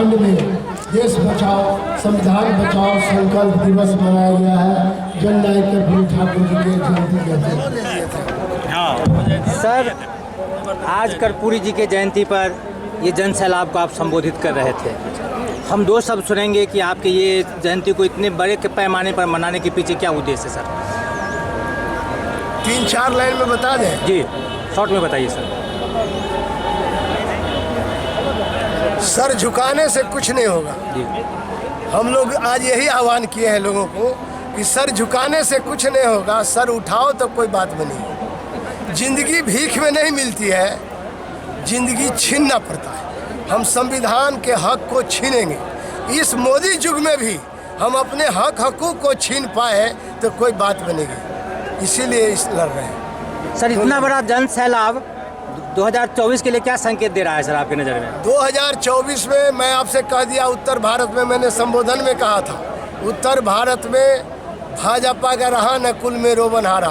झारखंड में देश बचाओ संविधान बचाओ संकल्प दिवस मनाया गया है जननायक कर्पूरी ठाकुर जी के जयंती के अवसर। सर, आज कर्पूरी जी के जयंती पर ये जन सैलाब को आप संबोधित कर रहे थे। हम दो शब्द सुनेंगे कि आपके ये जयंती को इतने बड़े पैमाने पर मनाने के पीछे क्या उद्देश्य है सर? 3-4 लाइन में बता दें। जी, शॉर्ट में बताइए सर। सर झुकाने से कुछ नहीं होगा जी। हम लोग आज यही आह्वान किए हैं लोगों को कि सर झुकाने से कुछ नहीं होगा, सर उठाओ तो कोई बात बनी। जिंदगी भीख में नहीं मिलती है, जिंदगी छीनना पड़ता है। हम संविधान के हक को छीनेंगे। इस मोदी युग में भी हम अपने हकूक को छीन पाए तो कोई बात बनेगी, इसीलिए लड़ रहे हैं। सर, इतना बड़ा जन सैलाब 2024 के लिए क्या संकेत दे रहा है सर आपकी नज़र में? 2024 में मैं आपसे कह दिया, उत्तर भारत में मैंने संबोधन में कहा था, उत्तर भारत में भाजपा का रहा न कुल में रोबन हारा,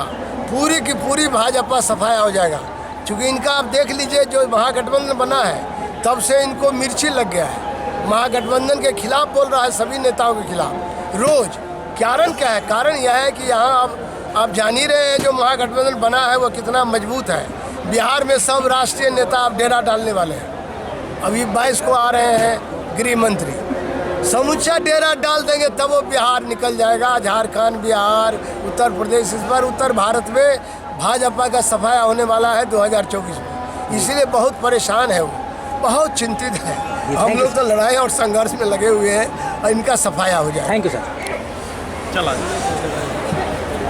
पूरी की पूरी भाजपा सफाया हो जाएगा। क्योंकि इनका आप देख लीजिए, जो महागठबंधन बना है तब से इनको मिर्ची लग गया है। महागठबंधन के खिलाफ बोल रहा है, सभी नेताओं के खिलाफ रोज। कारण क्या है? कारण यह है कि यहाँ आप जान ही रहे हैं जो महागठबंधन बना है वो कितना मजबूत है। बिहार में सब राष्ट्रीय नेता आप डेरा डालने वाले हैं। अभी 22 को आ रहे हैं गृह मंत्री, समूचा डेरा डाल देंगे तब वो बिहार निकल जाएगा। झारखंड, बिहार, उत्तर प्रदेश, इस बार उत्तर भारत में भाजपा का सफाया होने वाला है 2024 में। इसीलिए बहुत परेशान है वो, बहुत चिंतित है। हम लोग तो लड़ाई और संघर्ष में लगे हुए हैं और इनका सफाया हो जाए। Thank you sir.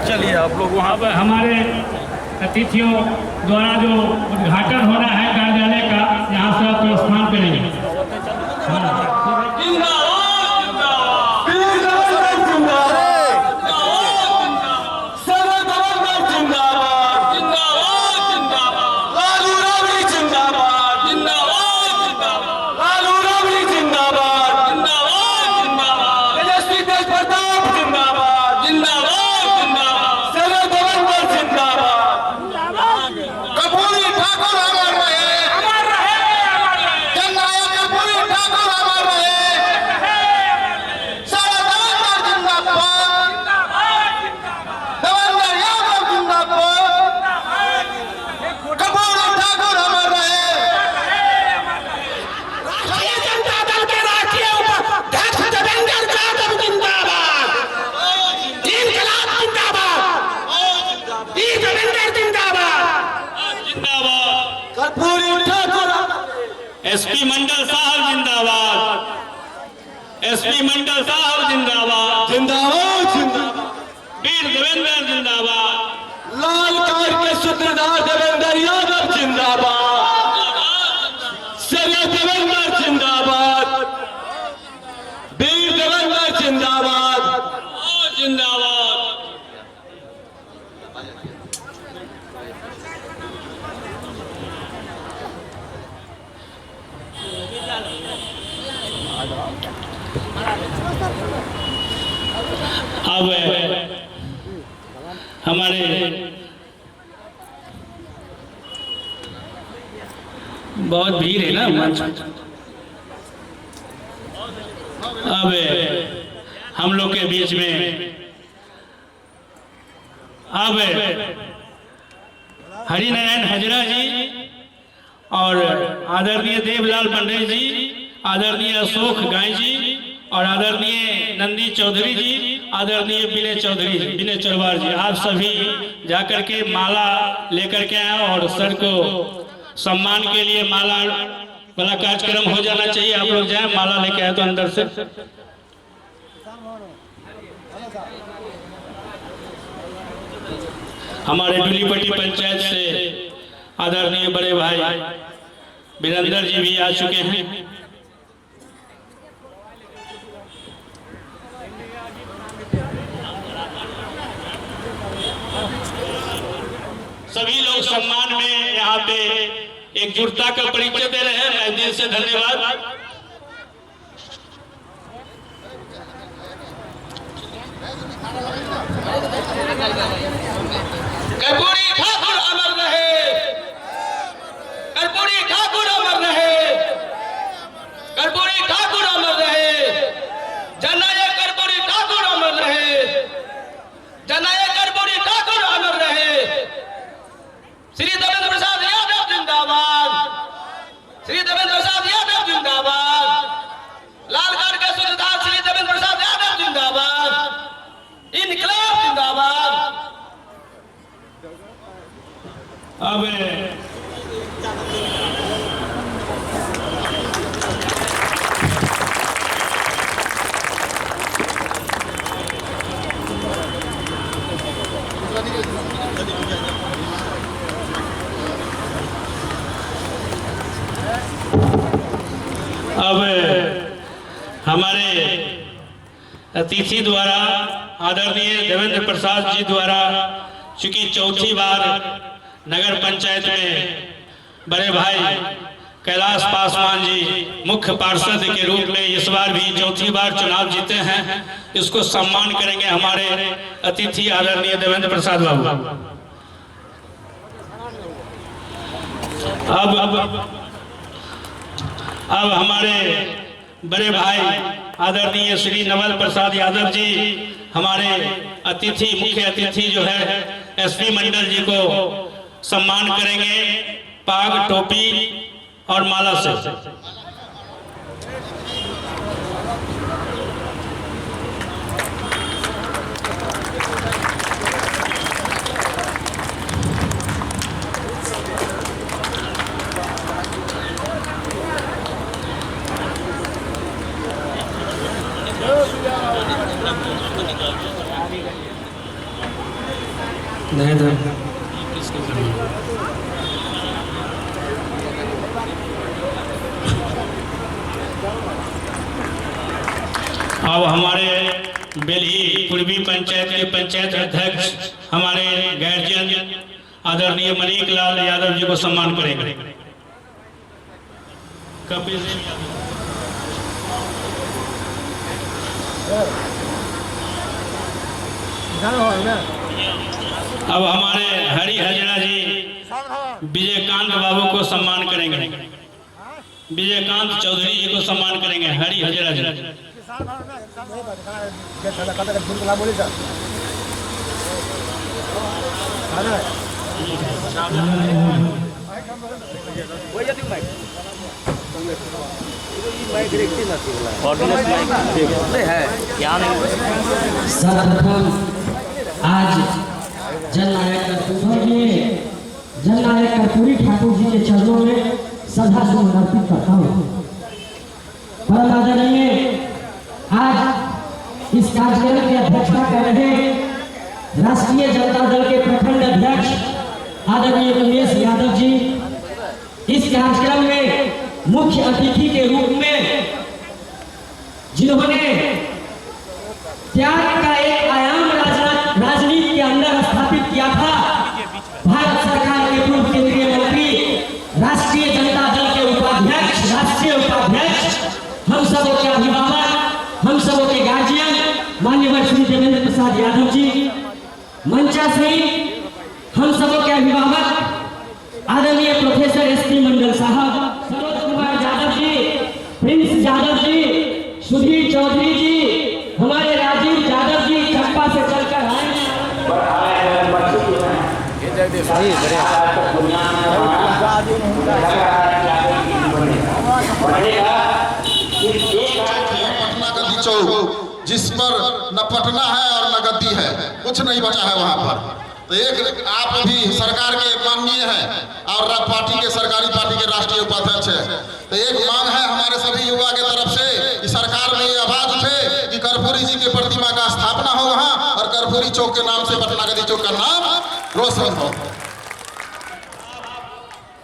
चलिए आप लोग वहाँ पर हमारे अतिथियों द्वारा जो उद्घाटन हो रहा है कार्यालय का, यहाँ से आप प्रस्थान करेंगे। एसपी मंडल साहब जिंदाबाद, एसपी मंडल साहब जिंदाबाद, जिंदाबाद जिंदाबाद, वीर देवेंद्र जिंदाबाद, लाल कार्ड के सूत्रधार देवेंद्र यादव जिंदाबाद, सैयद देवेंद्र जिंदाबाद, वीर देवेंद्र जिंदाबाद, जिंदाबाद। अब हमारे बहुत भीड़ है ना मंच। अब हम लोग के बीच में अब हरिनारायण हजरा जी और आदरणीय देवलाल मंडल जी, आदरणीय अशोक गाय जी और आदरणीय नंदी चौधरी जी, आदरणीय विनय चौधरी जी, विनय चरवार जी, आप सभी जाकर के माला लेकर के आए और सर को सम्मान के लिए माला वाला कार्यक्रम हो जाना चाहिए। आप लोग जाए माला लेके आए तो अंदर से। हमारे डुलीपट्टी पंचायत से आदरणीय बड़े भाई वीरेंद्र जी भी आ चुके हैं। सभी लोग सम्मान में यहाँ पे एकजुटता का परिचय दे रहे हैं। मैं दिल से धन्यवाद। कर्पूरी ठाकुर अमर रहे, कर्पूरी ठाकुर अमर रहे, कर्पूरी ठाकुर अमर श्री देवेंद्र प्रसाद यादव जिंदाबाद। लालगढ़ के सूबेदार श्री देवेंद्र प्रसाद यादव जिंदाबाद। इनकलाब जिंदाबाद। अब हमारे अतिथि द्वारा आदरणीय देवेंद्र प्रसाद जी द्वारा चूंकि चौथी बार नगर पंचायत में बड़े भाई कैलाश पासवान जी मुख्य पार्षद के रूप में इस बार भी चौथी बार चुनाव जीते हैं, इसको सम्मान करेंगे हमारे अतिथि आदरणीय देवेंद्र प्रसाद बाबू। अब हमारे बड़े भाई आदरणीय श्री नवल प्रसाद यादव जी हमारे अतिथि मुख्य अतिथि जो है एसपी मंडल जी को सम्मान करेंगे पाग, टोपी और माला से। अब हमारे बेलही पूर्वी पंचायत के पंचायत अध्यक्ष हमारे गार्जियन आदरणीय मनीक लाल यादव जी को सम्मान करेंगे। कपिल अब हमारे हरि हजरा जी विजयकांत बाबू को सम्मान करेंगे। विजयकांत चौधरी जी को सम्मान करेंगे हरि हजरा जी। सर्वप्रथम आज जननायक कर्पूरी ठाकुर जी के चरणों में श्रद्धा सुमन अर्पित करता हूँ। परम आदरणीय आज इस कार्यक्रम की अध्यक्षता कर रहे राष्ट्रीय जनता दल के प्रखंड अध्यक्ष आदरणीय उमेश यादव जी, इस कार्यक्रम में मुख्य अतिथि के रूप में जिन्होंने त्याग का एक आयाम राजनीति के अंदर स्थापित किया था, भारत सरकार के पूर्व केंद्रीय मंत्री, राष्ट्रीय जनता दल के उपाध्यक्ष, राष्ट्रीय उपाध्यक्ष, हम सबों के अभिभावक, हम सबों के गार्जियन माननीय श्री देवेंद्र प्रसाद यादव जी, मंचासीन हम सबों के अभिभावक आदरणीय प्रोफेसर एसपी मंडल साहब, सरोज कुमार यादव जी, प्रिंस यादव जी, सुधीर चौधरी जी, हमारे राजीव यादव जी चंपा से चलकर आए हैं। पटना गद्दी चौक जिस पर न पटना है और न गद्दी है, कुछ नहीं बचा है वहाँ पर। तो एक आप भी सरकार के माननीय हैं और पार्टी के सरकारी पार्टी के राष्ट्रीय उपाध्यक्ष हैं, तो एक मांग है हमारे सभी युवा के तरफ से कि सरकार में ये आवाज उठे कि कर्पूरी जी की प्रतिमा का स्थापना हो वहाँ और कर्पूरी चौक के नाम से पटना गद्दी चौक का नाम रोशन हो।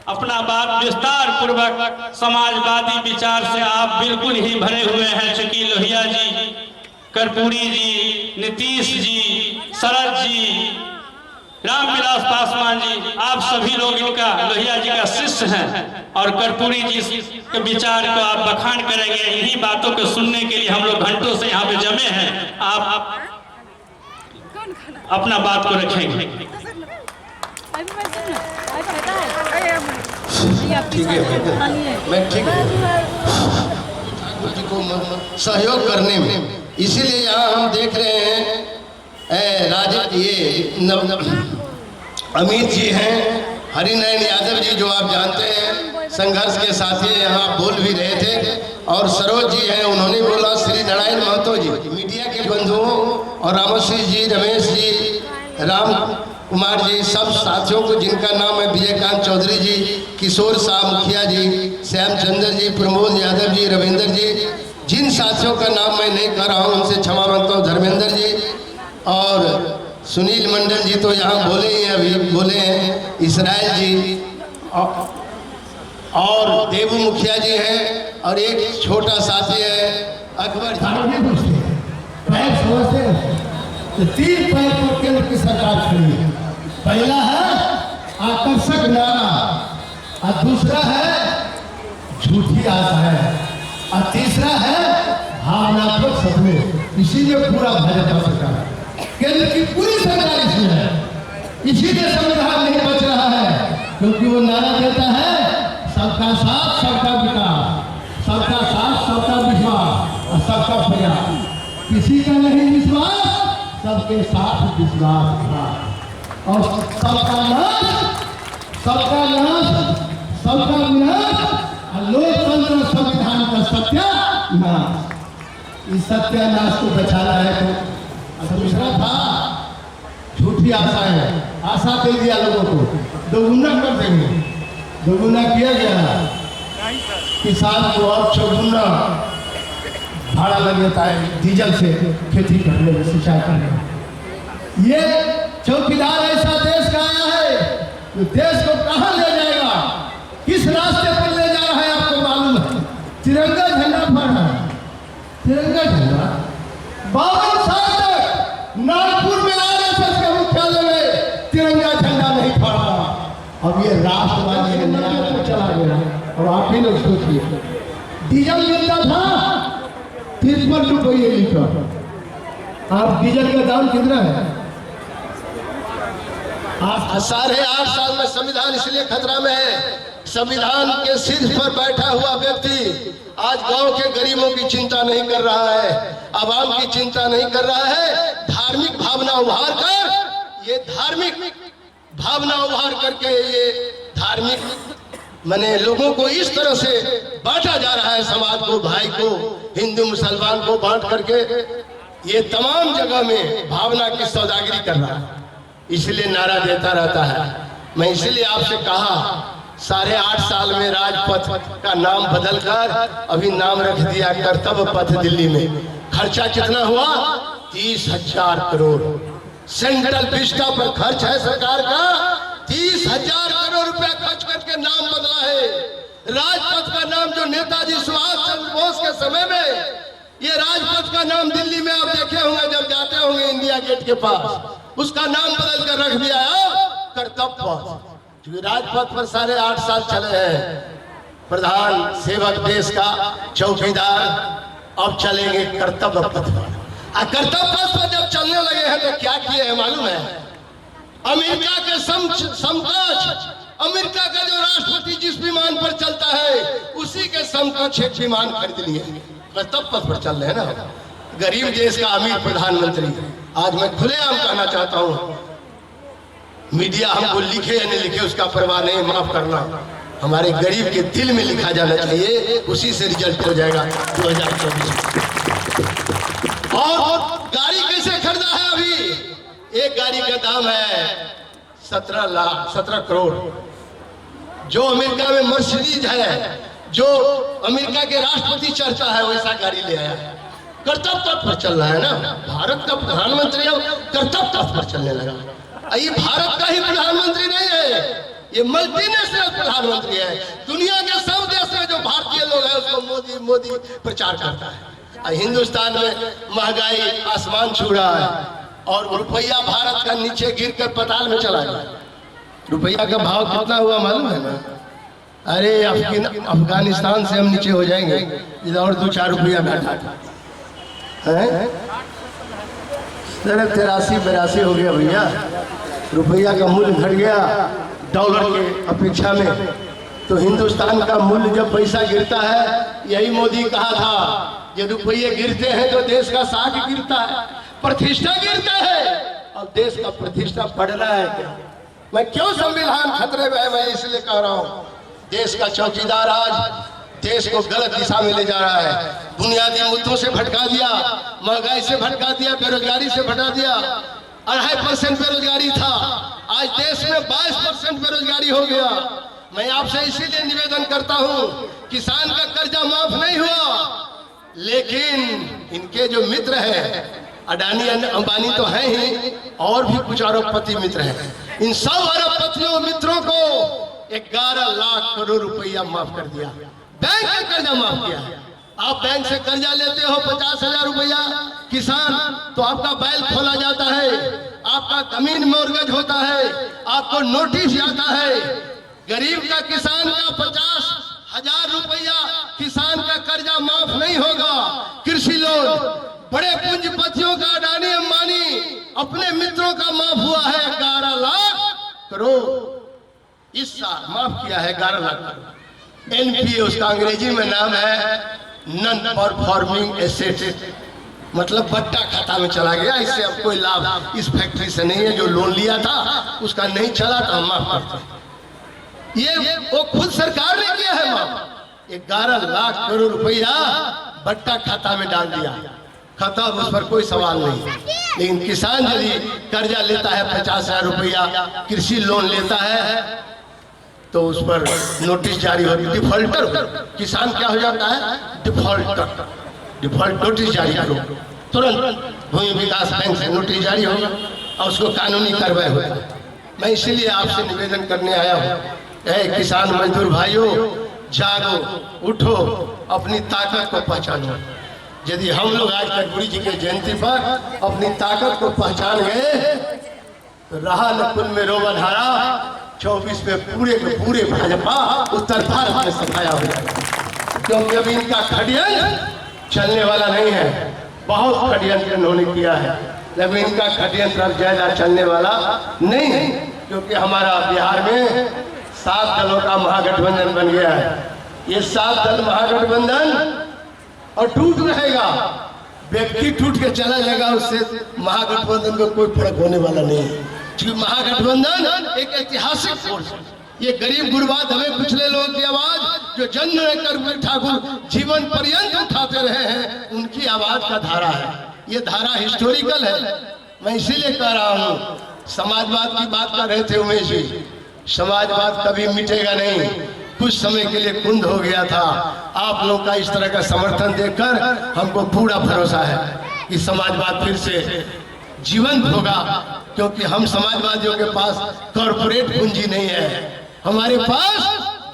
अपना बात विस्तार पूर्वक समाजवादी विचार से आप बिल्कुल ही भरे हुए हैं, चूंकि लोहिया जी, कर्पूरी जी, नीतीश जी, शरद जी, रामविलास पासवान जी, आप सभी लोग इनका लोहिया जी का शिष्य हैं और कर्पूरी जी के विचार को आप बखान करेंगे। इन्हीं बातों को सुनने के लिए हम लोग घंटों से यहाँ पे जमे हैं। आप अपना बात को रखेंगे। ठीक है, मैं ठीक हूँ को सहयोग करने में, इसीलिए यहाँ हम देख रहे हैं राजीव ये अमित जी हैं, हरिनयन यादव जी जो आप जानते हैं संघर्ष के साथी यहाँ बोल भी रहे थे, और सरोज जी हैं उन्होंने बोला, श्री नारायण महतो जी, मीडिया के बंधुओं और रामश्री जी, रमेश जी, राम कुमार जी, सब साथियों को जिनका नाम है, विजयकांत चौधरी जी, किशोर शाह मुखिया जी, श्यामचंद्र जी, प्रमोद यादव जी, रविंदर जी, जिन साथियों का नाम मैं नहीं कर रहा हूँ उनसे क्षमा मांगता हूँ, धर्मेंद्र जी और सुनील मंडल जी तो यहाँ बोले ही अभी बोले हैं, इसराइल जी और देवू मुखिया जी हैं, और एक छोटा साथी है अकबर जी। पैर समझते हैं तो 3 पैर पर केंद्र की सरकार खड़ी है। पहला है आकर्षक नारा, और दूसरा है झूठी आशा है, और तीसरा है भावनात्मक सपने। इसीलिए पूरा भाजपा सरकार, केंद्र की पूरी सरकार इसमें है। इसीलिए संविधान नहीं बच रहा है, क्योंकि वो नारा देता है सबका साथ सबका विकास, सबका साथ सबका विश्वास और सबका प्रयास। किसी का नहीं विश्वास, सबके साथ विश्वास था, और सबका नाश, सबका नाश, सबका विनाश, और लोकतंत्र संविधान का सत्यानाश। इस सत्यानाश को बचाना है तो दूसरा था झूठी आशा है, आशा दे दिया लोगों को, दोगुना कर देंगे, दोगुना किया गया, किसान को अब 4 भाड़ा लग जाता है डीजल से खेती करने में, सिंचाई करने में। ये चौकीदार ऐसा देश का आया है तो देश को कहाँ ले जाएगा, किस रास्ते पर ले जा रहा है आपको मालूम है। तिरंगा झंडा फहरा है, तिरंगा झंडा 52 साल तक नागपुर में आरएसएस के मुख्यालय में तिरंगा झंडा नहीं फहरा। अब ये राष्ट्रवादी है, नागपुर चला गया। और आप ही लोग सोचिए, डीजल मिलता था 53 रुपये लीटर, आप डीजल का दाम कितना है? 8.5 साल में संविधान इसलिए खतरा में है, संविधान के सिर पर बैठा हुआ व्यक्ति आज गांव के गरीबों की चिंता नहीं कर रहा है, आवाम की चिंता नहीं कर रहा है। धार्मिक भावना उभार कर, ये धार्मिक भावना उभार करके ये धार्मिक माने लोगों को इस तरह से बांटा जा रहा है, समाज को, भाई को, हिंदू मुसलमान को बांट करके ये तमाम जगह में भावना की सौदागरी कर रहा है, इसलिए नारा देता रहता है। मैं इसलिए आपसे कहा 8.5 साल में राजपथ का नाम बदलकर अभी नाम रख दिया कर्तव्य पथ दिल्ली में। खर्चा कितना हुआ? 30,000 करोड़। सेंट्रल विस्टा पर खर्च है सरकार का 30,000 करोड़ रुपया खर्च करके नाम बदला है। राजपथ का नाम जो नेताजी सुभाष चंद्र बोस के समय में, ये राजपथ का नाम दिल्ली में आप देखे होंगे जब जाते होंगे इंडिया गेट के पास, उसका नाम बदल कर रख दिया है कर्तव्य पथ। राजपथ पर 8.5 साल चले हैं, प्रधान सेवक देश का चौकीदार, अब चलेंगे कर्तव्य पथ पर। कर्तव्य पथ पर जब चलने लगे हैं तो क्या किए हैं मालूम है? अमेरिका के समकक्ष, अमेरिका का जो राष्ट्रपति जिस विमान पर चलता है उसी के समकक्ष एक विमान खरीद लिए। कर्तव्य पथ पर चल रहे हैं ना, गरीब देश का अमीर प्रधानमंत्री। आज मैं खुलेआम कहना चाहता हूँ, मीडिया हमको लिखे या नहीं लिखे उसका परवाह नहीं, माफ करना, हमारे गरीब के दिल में लिखा जाना चाहिए, उसी से रिजल्ट हो जाएगा 2024। और गाड़ी कैसे खरीदा है? अभी एक गाड़ी का दाम है 17 करोड़। जो अमेरिका में मर्सिडीज है, जो अमेरिका के राष्ट्रपति चढ़ता है, वैसा गाड़ी ले आया है। कर्तव्य पथ पर चल रहा है ना, भारत का प्रधानमंत्री अब कर्तव्य पथ पर चलने लगा। ये भारत का ही प्रधानमंत्री नहीं है, ये मल्टीनेशनल प्रधानमंत्री है। दुनिया के सब देश में जो भारतीय लोग हैं उसको मोदी मोदी प्रचार करता है। हिंदुस्तान में महंगाई आसमान छू रहा है और रुपया भारत का नीचे गिरकर पाताल में चला गया। रुपया का भाव कितना हुआ मालूम है ना? अरे अफगानिस्तान से हम नीचे हो जाएंगे, इधर और 2-4 रुपया घटा है। 83-82 हो गया भैया, रुपया का मूल्य घट गया डॉलर के अपेक्षा में। तो हिंदुस्तान का मूल्य जब पैसा गिरता है, यही मोदी कहा था, ये रुपये गिरते हैं तो देश का साख गिरता है, प्रतिष्ठा गिरता है। अब देश का प्रतिष्ठा बढ़ रहा है क्या? मैं क्यों संविधान खतरे में है, मैं इसलिए कह रहा हूँ, देश का चौकीदार आज देश को गलत दिशा में ले जा रहा है। बुनियादी मुद्दों से भटका दिया, महंगाई से भटका दिया, बेरोजगारी से भटका दिया। 2.5% बेरोजगारी था, आज देश में 22% बेरोजगारी हो गया। मैं आपसे इसीलिए निवेदन करता हूँ, किसान का कर्जा माफ नहीं हुआ, लेकिन इनके जो मित्र हैं, अडानी अंबानी तो हैं ही, और भी कुछ अरबपति मित्र हैं, इन सब अरबपतियों मित्रों को 11 लाख करोड़ रुपया माफ कर दिया, बैंक का कर्जा माफ किया। आप बैंक से कर्जा लेते हो 50,000 रुपया, किसान तो आपका बैल खोला जाता है, आपका जमीन मॉर्गेज होता है, आपको नोटिस आता है। गरीब का किसान का 50,000 रुपया किसान का कर्जा माफ नहीं होगा। कृषि लोन बड़े पूंजीपतियों का, अडानी अंबानी अपने मित्रों का माफ हुआ है 11 लाख करोड़, इस साल माफ किया है 11 लाख करोड़। एनपीए उसका अंग्रेजी में नाम है, नॉन परफॉर्मिंग एसेट, मतलब बट्टा खाता में चला गया, इससे अब कोई लाभ इस फैक्ट्री से नहीं है। जो लोन लिया था उसका नहीं चला तो हम माफ करते हैं। ये वो खुद सरकार ने किया है माफ। 11 लाख करोड़ रुपया बट्टा खाता में डाल दिया, खत्म, उस पर कोई सवाल नहीं। लेकिन किसान यदि कर्जा लेता है 50,000 रुपया, कृषि लोन लेता है, तो उस पर नोटिस जारी होती है, डिफॉल्टर। किसान क्या हो जाता है? डिफॉल्टर। डिफॉल्ट नोटिस जारी करो, तुरंत भूमि विकास बैंक से नोटिस जारी होगा और उसको कानूनी कार्रवाई होगा। मैं इसीलिए आपसे निवेदन करने आया हूँ, किसान मजदूर भाइयों, जागो, उठो, अपनी ताकत को पहचानो। यदि हम लोग आज कर्पूरी जी के जयंती पर अपनी ताकत को पहचान गए, तो रहा न कुल में रोवन हारा, 24 में पूरे के पूरे भाजपा उत्तर भारत में सफाया हो जाएगा। क्योंकि अभी इनका षड्यंत्र चलने वाला नहीं है, बहुत षड्यंत्र इन्होंने किया है, लेकिन इनका षड्यंत्र अब ज्यादा चलने वाला नहीं है। क्योंकि हमारा बिहार में 7 दलों का महागठबंधन बन गया है। ये 7 दल महागठबंधन और टूट रहेगा, व्यक्ति टूट के चला जाएगा, उससे महागठबंधन को कोई फर्क होने वाला नहीं है। क्योंकि महागठबंधन एक ऐतिहासिक फोर्स है। ये गरीब गुरबा दबे पिछले लोगों की आवाज, जो जन कर्पूरी ठाकुर जीवन पर्यंत उठाते रहे हैं, उनकी आवाज का धारा है। ये धारा हिस्टोरिकल है। मैं इसीलिए कह रहा हूँ, समाजवाद की बात कर रहे थे उमेश जी, समाजवाद कभी मिटेगा नहीं, कुछ समय के लिए कुंद हो गया था। आप लोग का इस तरह का समर्थन देखकर हमको पूरा भरोसा है कि समाजवाद फिर से जीवंत होगा। क्योंकि हम समाजवादियों के पास कॉर्पोरेट पूंजी नहीं है, हमारे पास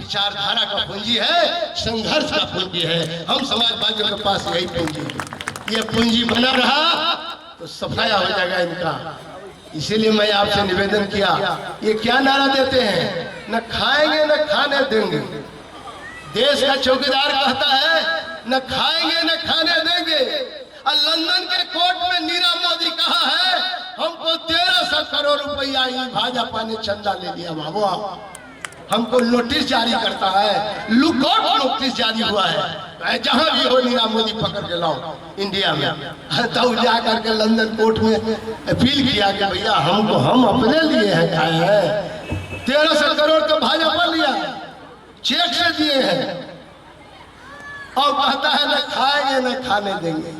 विचारधारा का पूंजी है, संघर्ष का पूंजी है। हम समाजवादियों के पास यही पूंजी है। ये पूंजी बना रहा तो सफाया हो जाएगा इनका। इसीलिए मैं आपसे निवेदन किया, ये क्या नारा देते हैं, न खाएंगे न खाने देंगे। देश का चौकीदार कहता है न खाएंगे न खाने देंगे, और लंदन के कोर्ट में नीरव मोदी कहा है हमको 1300 करोड़ रुपया भाजपा ने चंदा ले लिया। बाबू हमको नोटिस जारी करता है, लुकआउट नोटिस जारी हुआ है, जहां भी हो नीरव मोदी पकड़ के लाओ इंडिया में। तब जा करके लंदन कोर्ट में अपील किया कि भैया हमको, हम अपने लिए है खाए हैं, 1300 करोड़ तो भाजपा लिया, चेक से दिए हैं, और कहता है न खाएंगे न खाने देंगे।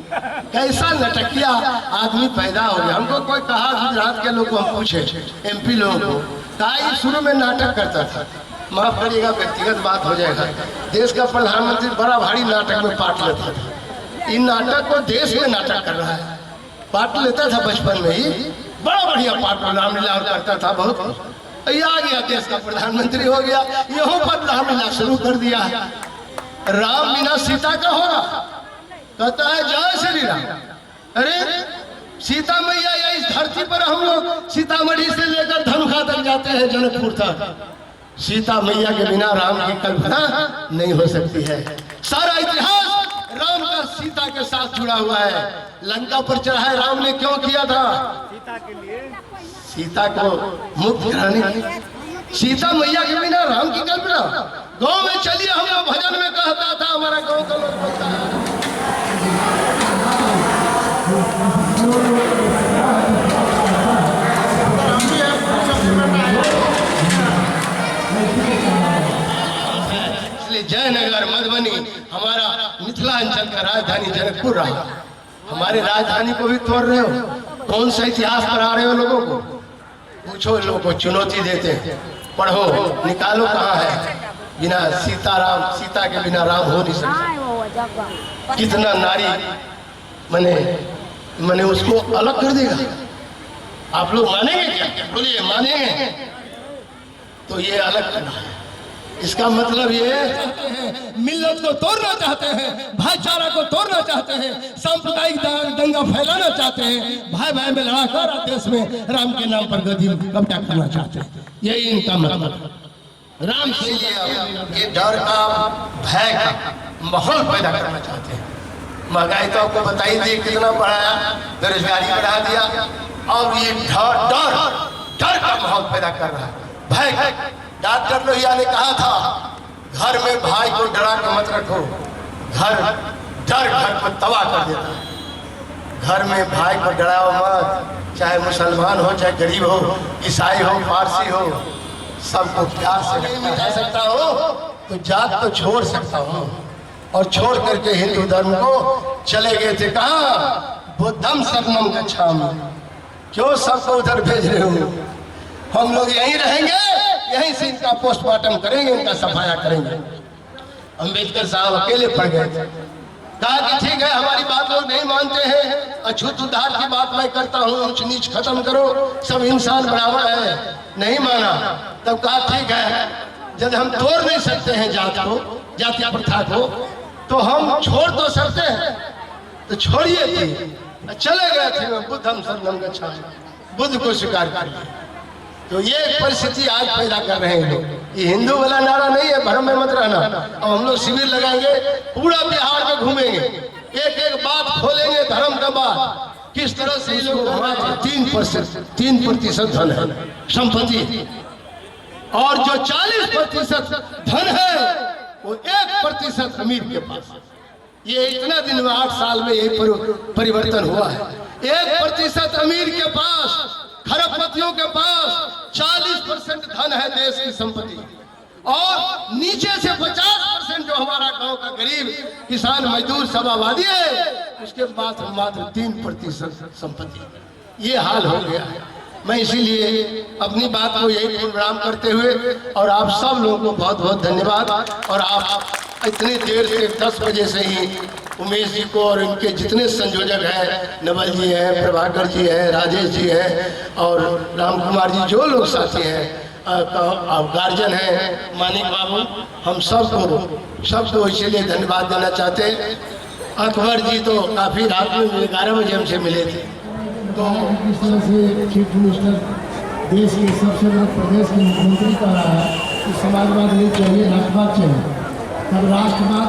कैसा लटकिया आदमी पैदा हो गया। हमको कोई कहा, गुजरात के लोग को हम पूछे, MP लोगों को, कहा शुरू में नाटक करता था, माफ करिएगा व्यक्तिगत बात हो जाएगा, देश का प्रधानमंत्री बड़ा भारी नाटक में पार्ट लेता था। इन नाटक को देश में नाटक कर रहा है, पार्ट लेता था बचपन में ही, बड़ा बढ़िया पार्ट रामलीला करता था बहुत। ये आ गया देश का प्रधानमंत्री हो गया, यहाँ पर रामलीला शुरू कर दिया। राम बिना सीता का होगा, कहता है जय श्री राम। अरे सीता मैया या इस धरती पर हम लोग सीतामढ़ी से लेकर धनुखा तक जाते हैं, जनकपुर तक, सीता मैया के बिना राम की कल्पना नहीं हो सकती है। सारा इतिहास राम का सीता के साथ जुड़ा हुआ है। लंका पर चढ़ाए राम ने क्यों किया था? सीता के लिए, सीता को मुक्त कराने। सीता मैया के बिना राम की कल्पना। गांव में चलिए, हम लोग भजन में कहता था, हमारा गांव का लोग बोलता है मिथिलांचल का राजधानी जनकपुर रहा, हमारे राजधानी को भी तोड़ रहे हो। कौन सा इतिहास पढ़ा रहे हो लोगों को? पूछो लोगों को, चुनौती देते हैं, पढ़ो, निकालो कहाँ है। बिना सीता के बिना राम हो नहीं सकता। कितना नारी मैंने उसको अलग कर देगा। आप लोग मानेंगे क्या? बोलिए, मानेंगे? तो ये अलग करना है। इसका मतलब ये मिल्लत को तोड़ना चाहते हैं, भाईचारा को तोड़ना चाहते हैं, सांप्रदायिक दंगा फैलाना चाहते हैं, भाई भाई में लड़ा कर देश में राम के नाम पर गद्दी कब्जा करना चाहते हैं। यही इनका मतलब। राम से ये डर का, भय का माहौल पैदा करना चाहते हैं। महंगाई तो आपको बताई दी कितना बढ़ाया, बेरोजगारी बढ़ा दिया, और ये डर का माहौल पैदा कर रहा है, भय। डॉक्टर लोहिया ने कहा था, घर में भाई को डरा के मत रखो, डर घर को तबाह कर देता है। घर में भाई को डराओ मत, चाहे मुसलमान हो, चाहे गरीब हो, ईसाई हो, पारसी हो, सबको प्यार से नहीं मिटा सकता हो तो जात तो छोड़ सकता हूँ। और छोड़ करके हिंदू धर्म को चले गए थे कहाँ? बुद्धम शरणम गच्छामि। क्यों सबको उधर भेज रहे हो? हम लोग यहीं रहेंगे, यहीं से इनका पोस्टमार्टम करेंगे, इनका सफाया करेंगे। अम्बेडकर साहब अकेले पड़ गए थे, कहा कि ठीक है, हमारी बात लोग नहीं मानते हैं, अछूत उद्धार की बात मैं करता हूँ, ऊंच नीच खत्म करो, सब इंसान बराबर है। नहीं माना। तब कहा ठीक है, जब हम तोड़ नहीं सकते हैं जात को, जातीय प्रथा को, तो हम छोड़ तो सकते हैं, तो छोड़िए थी। चले गए थे बुद्धम शरणम गच्छामि, बुद्ध को स्वीकार कर लिया। तो ये परिस्थिति आज पैदा कर रहे हैं लोग। ये हिंदू वाला नारा नहीं है, भ्रम में मत रहना। अब हम लोग शिविर लगाएंगे, पूरा बिहार में घूमेंगे, एक एक बात खोलेंगे धर्म का बात, किस तरह से ये लोग 3% धन है संपत्ति, और जो 40% धन है वो 1% अमीर के पास। ये इतना दिन में 8 साल में यही परिवर्तन हुआ है। 1% अमीर के पास, खरबपतियों के पास 40% धन है देश की संपत्ति, और नीचे से 50% जो हमारा गांव का गरीब किसान मजदूर सब आबादी है, उसके पास मात्र 3% संपत्ति। ये हाल हो गया है। मैं इसीलिए अपनी बात को यही प्रोग्राम करते हुए, और आप सब लोगों को बहुत बहुत धन्यवाद। और आप इतनी देर से 10 बजे से ही उमेश जी को और इनके जितने संयोजक हैं, नवल जी हैं, प्रभाकर जी हैं, राजेश जी हैं, और राम कुमार जी, जो लोग साथी हैं, गार्जियन हैं, मानिक बाबू, हम सबको इसीलिए धन्यवाद देना चाहते हैं। अकबर जी तो काफ़ी रात में 11 बजे हमसे मिले थे। तो इस तरह से चीफ मिनिस्टर देश के सबसे बड़े प्रदेश के मुख्यमंत्री कह रहा है कि समाजवाद नहीं चाहिए, राष्ट्रवाद चाहिए। तब राष्ट्रवाद